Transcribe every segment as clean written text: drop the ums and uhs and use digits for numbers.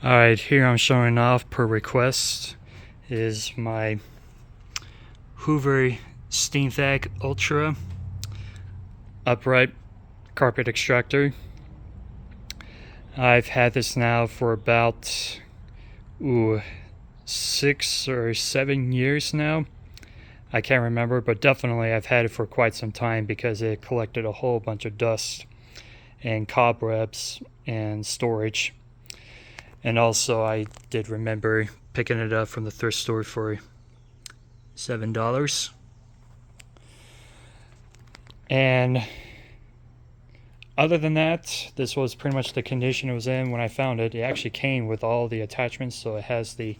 Alright, here I'm showing off per request is my Hoover Steamvac Ultra upright carpet extractor. I've had this now for about 6 or 7 years now. I can't remember, but definitely I've had it for quite some time because it collected a whole bunch of dust and cobwebs and storage. And also, I did remember picking it up from the thrift store for $7. And other than that, this was pretty much the condition it was in when I found it. It actually came with all the attachments, so it has the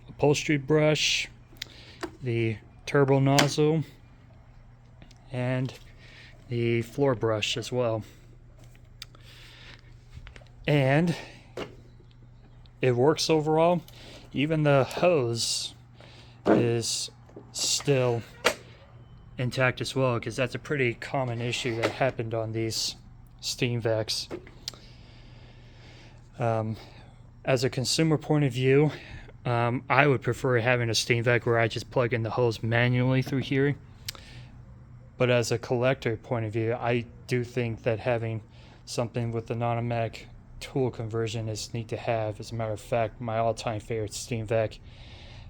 upholstery brush, the turbo nozzle, and the floor brush as well. And it works overall. Even the hose is still intact as well, because that's a pretty common issue that happened on these Steamvacs. As a consumer point of view, I would prefer having a Steamvac where I just plug in the hose manually through here. But as a collector point of view, I do think that having something with the non-automatic tool conversion is neat to have. As a matter of fact, my all-time favorite Steamvac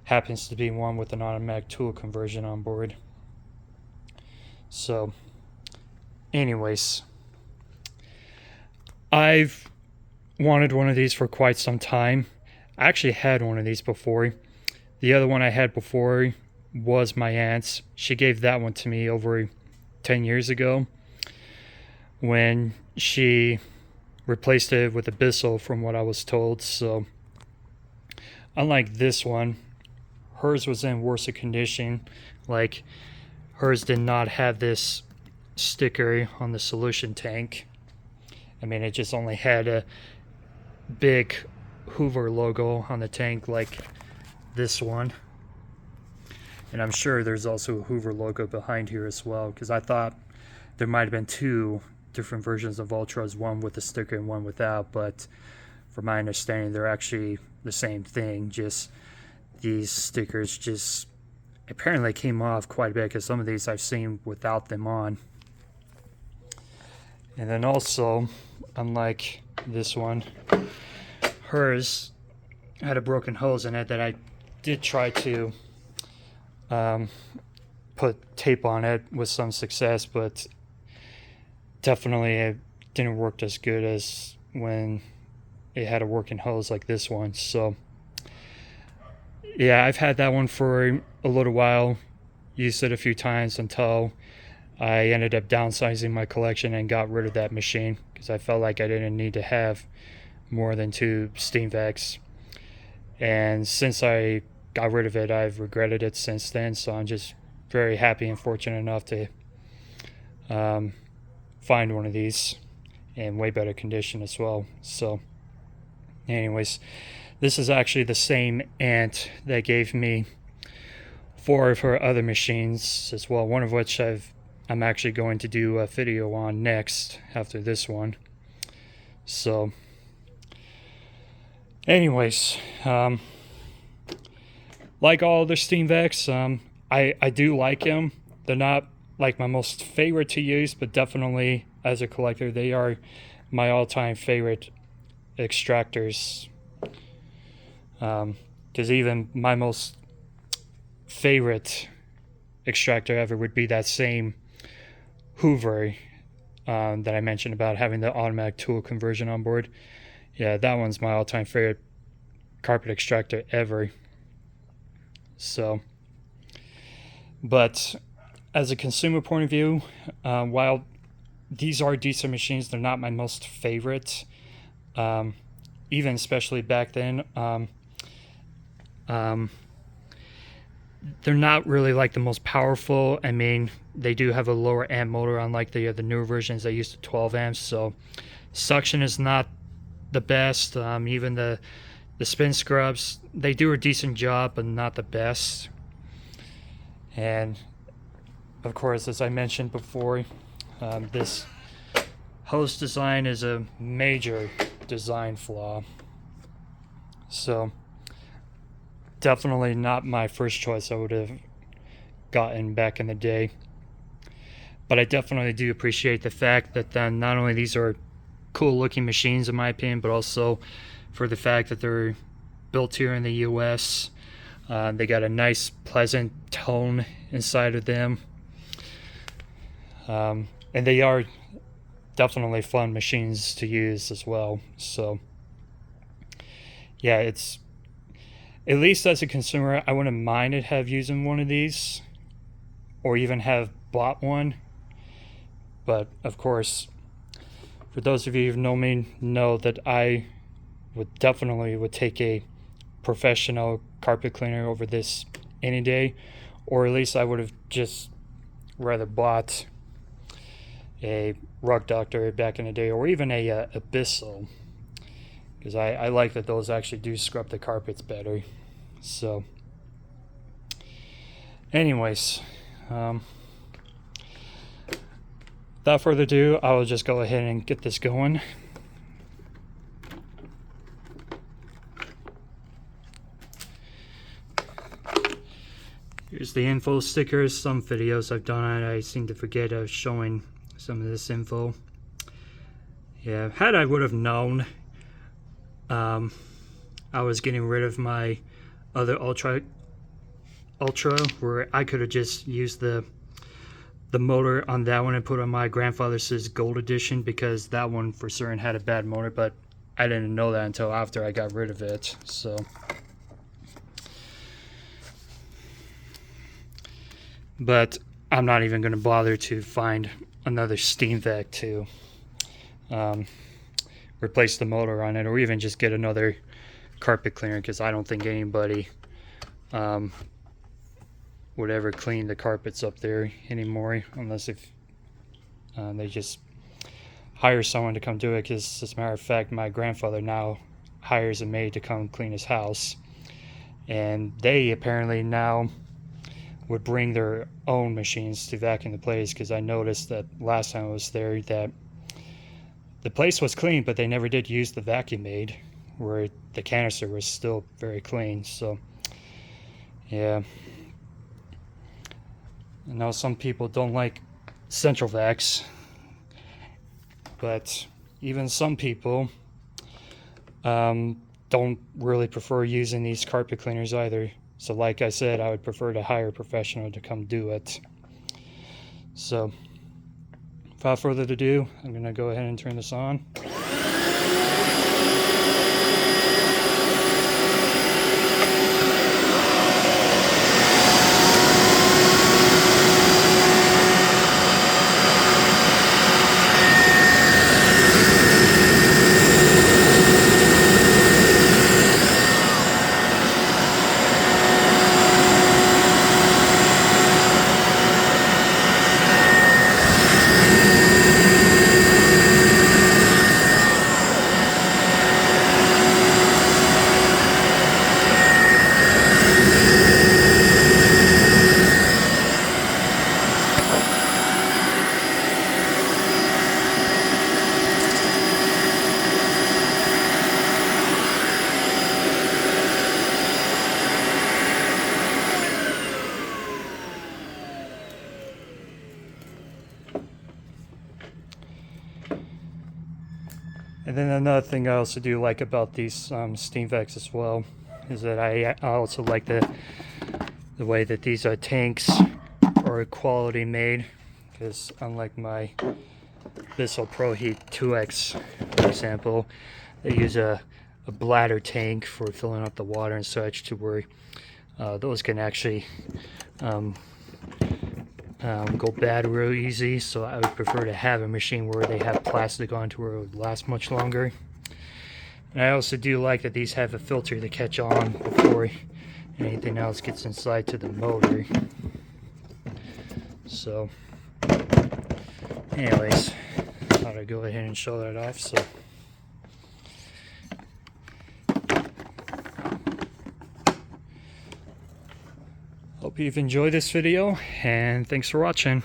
happens to be one with an automatic tool conversion on board. So anyways, I've wanted one of these for quite some time. I actually had one of these before. The other one I had before was my aunt's. She gave that one to me over 10 years ago when she replaced it with a Bissell, from what I was told. So unlike this one, hers was in worse condition. Like, hers did not have this sticker on the solution tank. I mean, it just only had a big Hoover logo on the tank like this one. And I'm sure there's also a Hoover logo behind here as well, because I thought there might have been two different versions of Ultras, one with a sticker and one without, but from my understanding they're actually the same thing, just these stickers just apparently came off quite a bit, because some of these I've seen without them on. And then also, unlike this one, hers had a broken hose in it that I did try to put tape on it with some success, but definitely it didn't work as good as when it had a working hose like this one. So yeah, I've had that one for a little while, used it a few times until I ended up downsizing my collection and got rid of that machine, because I felt like I didn't need to have more than 2 Steamvacs. And since I got rid of it, I've regretted it since then. So I'm just very happy and fortunate enough to find one of these in way better condition as well. So anyways, this is actually the same aunt that gave me 4 of her other machines as well, one of which I'm actually going to do a video on next after this one. So anyways, like all other Steamvacs, I do like them. They're not like my most favorite to use, but definitely as a collector they are my all-time favorite extractors, because even my most favorite extractor ever would be that same Hoover that I mentioned about having the automatic tool conversion on board. Yeah, that one's my all-time favorite carpet extractor ever. So, but as a consumer point of view, while these are decent machines, they're not my most favorite. Even especially back then, they're not really like the most powerful. I mean, they do have a lower amp motor, unlike the newer versions that used to 12 amps. So suction is not the best. Even the spin scrubs, they do a decent job, but not the best. And of course, as I mentioned before, this hose design is a major design flaw. So definitely not my first choice I would have gotten back in the day. But I definitely do appreciate the fact that then not only these are cool looking machines in my opinion, but also for the fact that they're built here in the US. They got a nice pleasant tone inside of them, and they are definitely fun machines to use as well. So yeah, it's, at least as a consumer, I wouldn't mind it have using one of these or even have bought one. But of course, for those of you who know me, know that I would definitely take a professional carpet cleaner over this any day, or at least I would have just rather bought a rug doctor back in the day, or even a Abyssal, because I like that those actually do scrub the carpets better. So anyways, without further ado, I will just go ahead and get this going. Here's the info stickers. Some videos I've done, I seem to forget of showing some of this info. Yeah, had I would have known I was getting rid of my other Ultra, where I could have just used the motor on that one and put on my grandfather's Gold Edition, because that one for certain had a bad motor, but I didn't know that until after I got rid of it. So but I'm not even going to bother to find another Steamvac to replace the motor on it, or even just get another carpet cleaner, because I don't think anybody would ever clean the carpets up there anymore, unless if they just hire someone to come do it. Because as a matter of fact, my grandfather now hires a maid to come clean his house, and they apparently now would bring their own machines to vacuum the place, because I noticed that last time I was there that the place was clean, but they never did use the vacuum aid, where the canister was still very clean. So yeah, I know some people don't like central vacs, but even some people don't really prefer using these carpet cleaners either. So like I said, I would prefer to hire a professional to come do it. So without further ado, I'm going to go ahead and turn this on. And then another thing I also do like about these Steamvacs as well is that I also like the way that these tanks are quality made, because unlike my Bissell Pro Heat 2X, for example, they use a bladder tank for filling up the water and such, to where those can actually go bad real easy. So I would prefer to have a machine where they have plastic on, to where it would last much longer. And I also do like that these have a filter to catch on before anything else gets inside to the motor. So anyways, thought I'd go ahead and show that off. So hope you've enjoyed this video, and thanks for watching.